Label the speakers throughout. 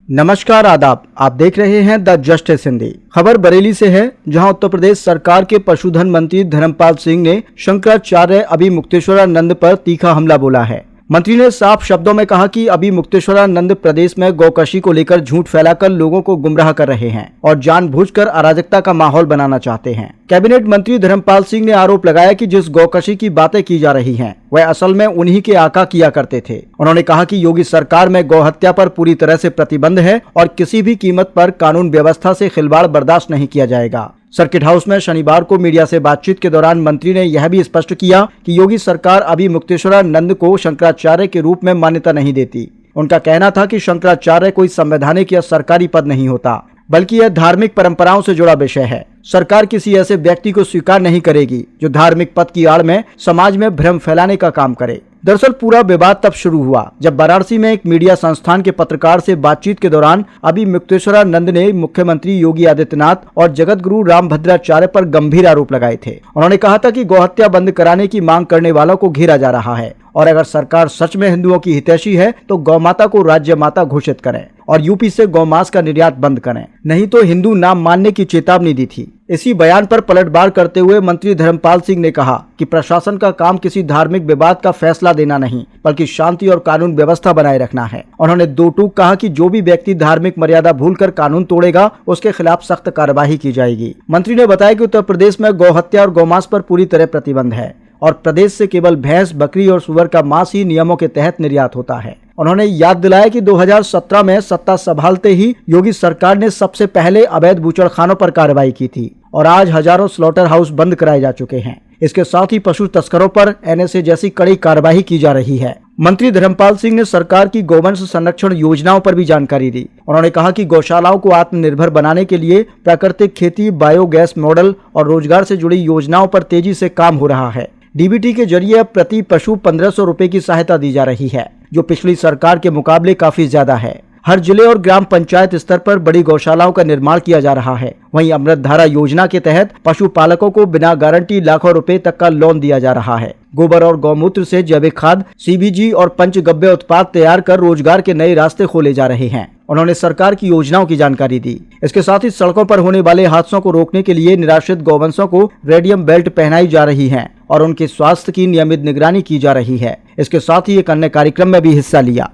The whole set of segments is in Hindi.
Speaker 1: नमस्कार आदाब। आप देख रहे हैं द जस्टिस हिंदी। खबर बरेली से है, जहां उत्तर प्रदेश सरकार के पशुधन मंत्री धर्मपाल सिंह ने शंकराचार्य अभी मुक्तेश्वरानंद पर तीखा हमला बोला है। मंत्री ने साफ शब्दों में कहा कि अभी मुक्तेश्वरानंद प्रदेश में गौकशी को लेकर झूठ फैलाकर लोगों को गुमराह कर रहे हैं और जानबूझकर अराजकता का माहौल बनाना चाहते हैं। कैबिनेट मंत्री धर्मपाल सिंह ने आरोप लगाया कि जिस गौकशी की बातें की जा रही हैं, वह असल में उन्हीं के आका किया करते थे। उन्होंने कहा कि योगी सरकार में गौ हत्या पर पूरी तरह से प्रतिबंध है और किसी भी कीमत पर कानून व्यवस्था से खिलवाड़ बर्दाश्त नहीं किया जाएगा। सर्किट हाउस में शनिवार को मीडिया से बातचीत के दौरान मंत्री ने यह भी स्पष्ट किया कि योगी सरकार अभी मुक्तेश्वरानंद को शंकराचार्य के रूप में मान्यता नहीं देती। उनका कहना था कि शंकराचार्य कोई संवैधानिक या सरकारी पद नहीं होता, बल्कि यह धार्मिक परंपराओं से जुड़ा विषय है। सरकार किसी ऐसे व्यक्ति को स्वीकार नहीं करेगी जो धार्मिक पद की आड़ में समाज में भ्रम फैलाने का काम करे। दरअसल पूरा विवाद तब शुरू हुआ जब वाराणसी में एक मीडिया संस्थान के पत्रकार से बातचीत के दौरान अभी मुक्तेश्वरानंद ने मुख्यमंत्री योगी आदित्यनाथ और जगत गुरु रामभद्राचार्य पर गंभीर आरोप लगाए थे। उन्होंने कहा था कि गौहत्या बंद कराने की मांग करने वालों को घेरा जा रहा है और अगर सरकार सच में हिंदुओं की हितैषी है तो गौमाता को राज्य माता घोषित करें और यूपी से गौमांस का निर्यात बंद करें, नहीं तो हिंदू नाम मानने की चेतावनी दी थी। इसी बयान पर पलटवार करते हुए मंत्री धर्मपाल सिंह ने कहा कि प्रशासन का काम किसी धार्मिक विवाद का फैसला देना नहीं, बल्कि शांति और कानून व्यवस्था बनाए रखना है। उन्होंने दो टूक कहा कि जो भी व्यक्ति धार्मिक मर्यादा भूलकर कानून तोड़ेगा, उसके खिलाफ सख्त कार्यवाही की जाएगी। मंत्री ने बताया कि उत्तर प्रदेश में गौहत्या और गौमांस पर पूरी तरह प्रतिबंध है और प्रदेश से केवल भैंस, बकरी और सुअर का मांस ही नियमों के तहत निर्यात होता है। उन्होंने याद दिलाया कि 2017 में सत्ता संभालते ही योगी सरकार ने सबसे पहले अवैध बूचड़खानों पर कार्रवाई की थी और आज हजारों स्लॉटर हाउस बंद कराए जा चुके हैं। इसके साथ ही पशु तस्करों पर एनएसए जैसी कड़ी कार्रवाई की जा रही है। मंत्री धर्मपाल सिंह ने सरकार की गौवंश संरक्षण योजनाओं पर भी जानकारी दी। उन्होंने कहा कि गौशालाओं को आत्मनिर्भर बनाने के लिए प्राकृतिक खेती, बायोगैस मॉडल और रोजगार से जुड़ी योजनाओं पर तेजी से काम हो रहा है। डीबीटी के जरिए अब प्रति पशु 1500 रुपए की सहायता दी जा रही है, जो पिछली सरकार के मुकाबले काफी ज्यादा है। हर जिले और ग्राम पंचायत स्तर पर बड़ी गौशालाओं का निर्माण किया जा रहा है। वहीं अमृत धारा योजना के तहत पशुपालकों को बिना गारंटी लाखों रुपए तक का लोन दिया जा रहा है। गोबर और गौमूत्र से जैविक खाद, सीबीजी और पंचगव्य उत्पाद तैयार कर रोजगार के नए रास्ते खोले जा रहे हैं। उन्होंने सरकार की योजनाओं की जानकारी दी। इसके साथ ही सड़कों पर होने वाले हादसों को रोकने के लिए निराश्रित गौवंशों को रेडियम बेल्ट पहनाई जा रही है और उनके स्वास्थ्य की नियमित निगरानी की जा रही है। इसके साथ ही एक अन्य कार्यक्रम में भी हिस्सा लिया।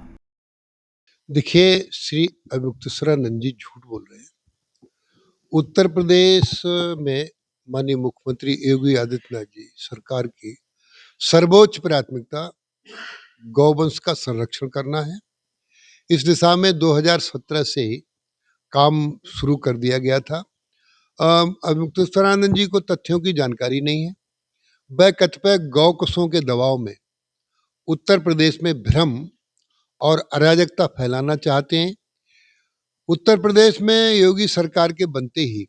Speaker 2: देखिए, श्री मुक्तेश्वरानंद जी झूठ बोल रहे हैं। उत्तर प्रदेश में माननीय मुख्यमंत्री योगी आदित्यनाथ जी सरकार की सर्वोच्च प्राथमिकता गौवंश का संरक्षण करना है। इस दिशा में 2017 से ही काम शुरू कर दिया गया था। मुक्तेश्वरानंद जी को तथ्यों की जानकारी नहीं है। वह कतिपय गौकसों के दबाव में उत्तर प्रदेश में भ्रम और अराजकता फैलाना चाहते हैं। उत्तर प्रदेश में योगी सरकार के बनते ही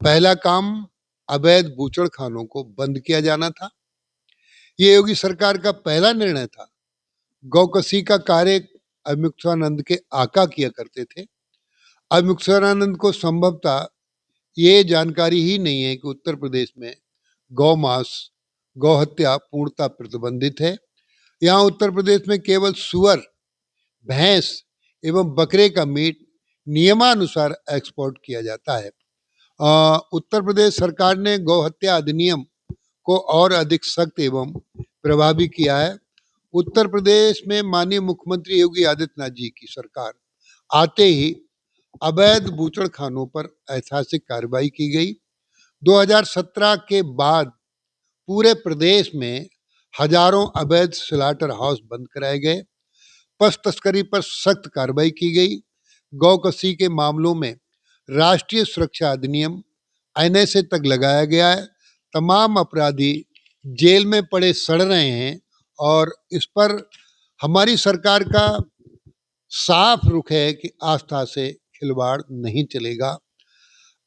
Speaker 2: पहला काम अवैध बूचड़खानों को बंद किया जाना था। ये योगी सरकार का पहला निर्णय था। गौकसी का कार्य अमुक्तेश्वरानंद के आका किया करते थे। अमुक्तेश्वरानंद को संभवतः ये जानकारी ही नहीं है कि उत्तर प्रदेश में गौमांस, गौहत्या पूर्णतः प्रतिबंधित है। यहाँ उत्तर प्रदेश में केवल सुअर, भैंस एवं बकरे का मीट नियमानुसार एक्सपोर्ट किया जाता है। उत्तर प्रदेश सरकार ने गौहत्या अधिनियम को और अधिक सख्त एवं प्रभावी किया है। उत्तर प्रदेश में माननीय मुख्यमंत्री योगी आदित्यनाथ जी की सरकार आते ही अवैध बूचड़खानों पर ऐतिहासिक कार्रवाई की गई। 2017 के बाद पूरे प्रदेश में हजारों अवैध स्लॉटर हाउस बंद कराए गए। पशु तस्करी पर सख्त कार्रवाई की गई। गौकसी के मामलों में राष्ट्रीय सुरक्षा अधिनियम एनएसए तक लगाया गया है। तमाम अपराधी जेल में पड़े सड़ रहे हैं और इस पर हमारी सरकार का साफ रुख है कि आस्था से खिलवाड़ नहीं चलेगा।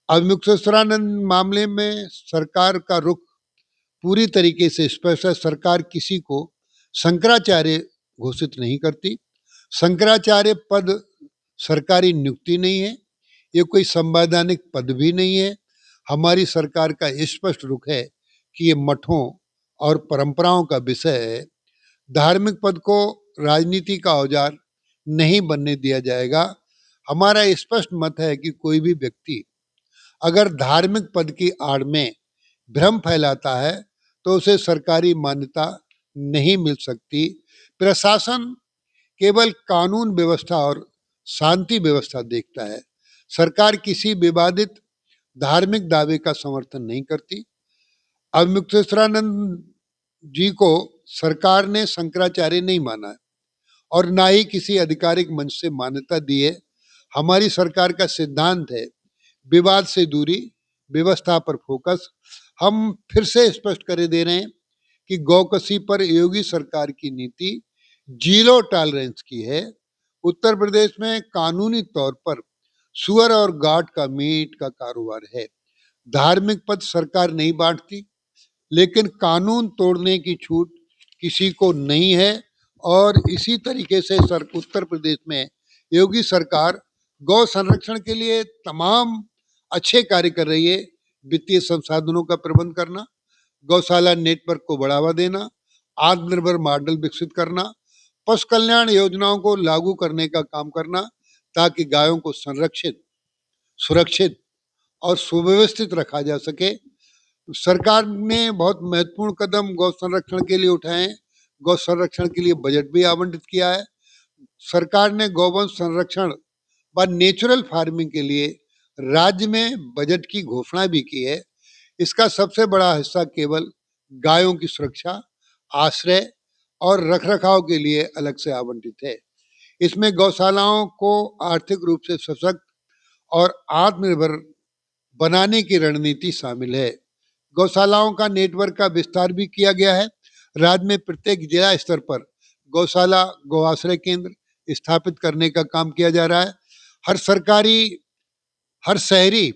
Speaker 2: अब मुक्तेश्वरानंद मामले में सरकार का रुख पूरी तरीके से स्पष्ट है। सरकार किसी को शंकराचार्य घोषित नहीं करती। शंकराचार्य पद सरकारी नियुक्ति नहीं है, ये कोई संवैधानिक पद भी नहीं है। हमारी सरकार का स्पष्ट रुख है कि ये मठों और परंपराओं का विषय है। धार्मिक पद को राजनीति का औजार नहीं बनने दिया जाएगा। हमारा स्पष्ट मत है कि कोई भी व्यक्ति अगर धार्मिक पद की आड़ में भ्रम फैलाता है तो उसे सरकारी मान्यता नहीं मिल सकती। प्रशासन केवल कानून व्यवस्था और शांति व्यवस्था देखता है। सरकार किसी विवादित धार्मिक दावे का समर्थन नहीं करती। अवमुक्तेश्वरानंद जी को सरकार ने शंकराचार्य नहीं माना है और ना ही किसी आधिकारिक मंच से मान्यता दी है। हमारी सरकार का सिद्धांत है विवाद से दूरी, व्यवस्था पर फोकस। हम फिर से स्पष्ट कर दे रहे हैं कि गौकसी पर योगी सरकार की नीति जीरो टॉलरेंस की है। उत्तर प्रदेश में कानूनी तौर पर सुअर और गाट का मीट का कारोबार है। धार्मिक पद सरकार नहीं बांटती, लेकिन कानून तोड़ने की छूट किसी को नहीं है। और इसी तरीके से उत्तर प्रदेश में योगी सरकार गौ संरक्षण के लिए तमाम अच्छे कार्य कर रही है। वित्तीय संसाधनों का प्रबंध करना, गौशाला नेटवर्क को बढ़ावा देना, आत्मनिर्भर मॉडल विकसित करना, पशु कल्याण योजनाओं को लागू करने का काम करना ताकि गायों को संरक्षित, सुरक्षित और सुव्यवस्थित रखा जा सके। सरकार ने बहुत महत्वपूर्ण कदम गौ संरक्षण के लिए उठाए हैं। गौ संरक्षण के लिए बजट भी आवंटित किया है। सरकार ने गौवंश संरक्षण व नेचुरल फार्मिंग के लिए राज्य में बजट की घोषणा भी की है। इसका सबसे बड़ा हिस्सा केवल गायों की सुरक्षा, आश्रय और रखरखाव के लिए अलग से आवंटित है। इसमें गौशालाओं को आर्थिक रूप से सशक्त और आत्मनिर्भर बनाने की रणनीति शामिल है। गौशालाओं का नेटवर्क का विस्तार भी किया गया है। राज्य में प्रत्येक जिला स्तर पर गौशाला, गौ आश्रय केंद्र स्थापित करने का काम किया जा रहा है। हर शहरी,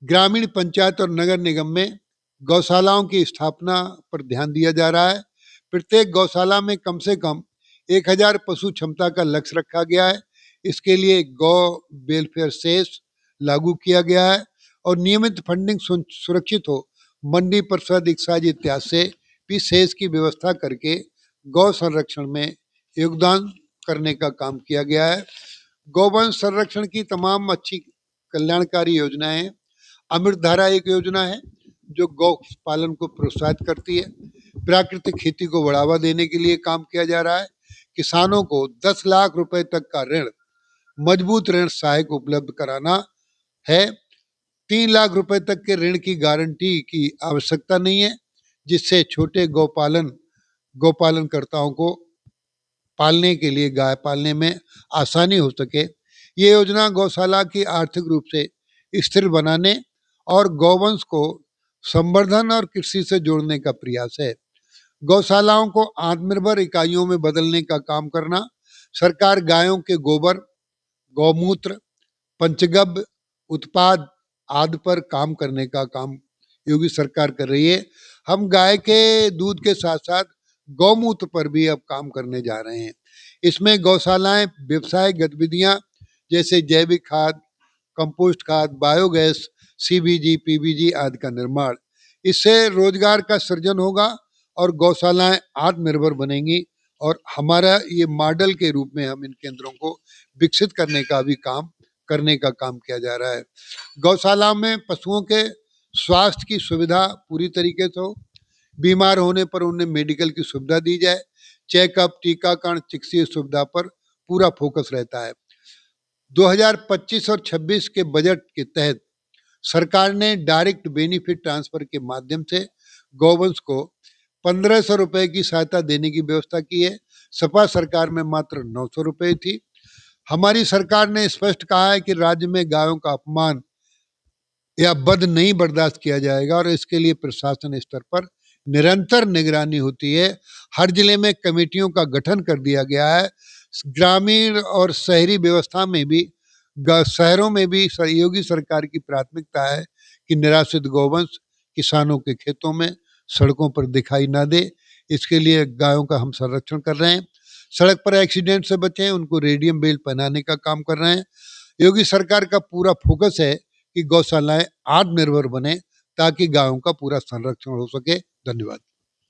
Speaker 2: ग्रामीण पंचायत और नगर निगम में गौशालाओं की स्थापना पर ध्यान दिया जा रहा है। प्रत्येक गौशाला में कम से कम 1000 पशु क्षमता का लक्ष्य रखा गया है। इसके लिए गौ वेलफेयर सेस लागू किया गया है और नियमित फंडिंग सुरक्षित हो, मंडी परिषद, एक्साइज इत्यादि से भी सेस की व्यवस्था करके गौ संरक्षण में योगदान करने का काम किया गया है। गौवंश संरक्षण की तमाम अच्छी कल्याणकारी योजनाएं। अमृत धारा एक योजना है जो गौ पालन को प्रोत्साहित करती है। प्राकृतिक खेती को बढ़ावा देने के लिए काम किया जा रहा है। किसानों को 10 लाख रुपए तक का ऋण, मजबूत ऋण सहायक उपलब्ध कराना है। 3 लाख रुपए तक के ऋण की गारंटी की आवश्यकता नहीं है, जिससे छोटे गौपालनकर्ताओं को पालने के लिए, गाय पालने में आसानी हो सके। ये योजना गौशाला की आर्थिक रूप से स्थिर बनाने और गौवंश को संवर्धन और कृषि से जोड़ने का प्रयास है। गौशालाओं को आत्मनिर्भर इकाइयों में बदलने का काम करना। सरकार गायों के गोबर, गौमूत्र, पंचगव्य उत्पाद आदि पर काम करने का काम योगी सरकार कर रही है। हम गाय के दूध के साथ साथ गौमूत्र पर भी अब काम करने जा रहे हैं। इसमें गौशालाएं व्यवसायिक गतिविधियां जैसे जैविक खाद, कंपोस्ट खाद, बायोगैस, सीबीजी, पीबीजी आदि का निर्माण। इससे रोजगार का सृजन होगा और गौशालाएं आत्मनिर्भर बनेंगी और हमारा ये मॉडल के रूप में हम इन केंद्रों को विकसित करने का काम किया जा रहा है। गौशाला में पशुओं के स्वास्थ्य की सुविधा पूरी तरीके से हो। बीमार होने पर उन्हें मेडिकल की सुविधा दी जाए। चेकअप, टीकाकरण, चिकित्सीय सुविधा पर पूरा फोकस रहता है। 2025 और 26 के बजट के तहत सरकार ने डायरेक्ट बेनिफिट ट्रांसफर के माध्यम से गौवंश को 1500 रुपए की सहायता देने की व्यवस्था की है। सपा सरकार में मात्र 900 रुपए थी। हमारी सरकार ने स्पष्ट कहा है कि राज्य में गायों का अपमान या वध नहीं बर्दाश्त किया जाएगा और इसके लिए प्रशासन स्तर पर निरंतर निगरानी होती है। हर जिले में कमेटियों का गठन कर दिया गया है। ग्रामीण और शहरी व्यवस्था में भी, शहरों में भी योगी सरकार की प्राथमिकता है कि निराश्रित गौवंश किसानों के खेतों में, सड़कों पर दिखाई ना दे। इसके लिए गायों का हम संरक्षण कर रहे हैं। सड़क पर एक्सीडेंट से बचें, उनको रेडियम बेल्ट पहनाने का काम कर रहे हैं। योगी सरकार का पूरा फोकस है कि गौशालाएं आत्मनिर्भर बने ताकि गायों का पूरा संरक्षण हो सके। धन्यवाद।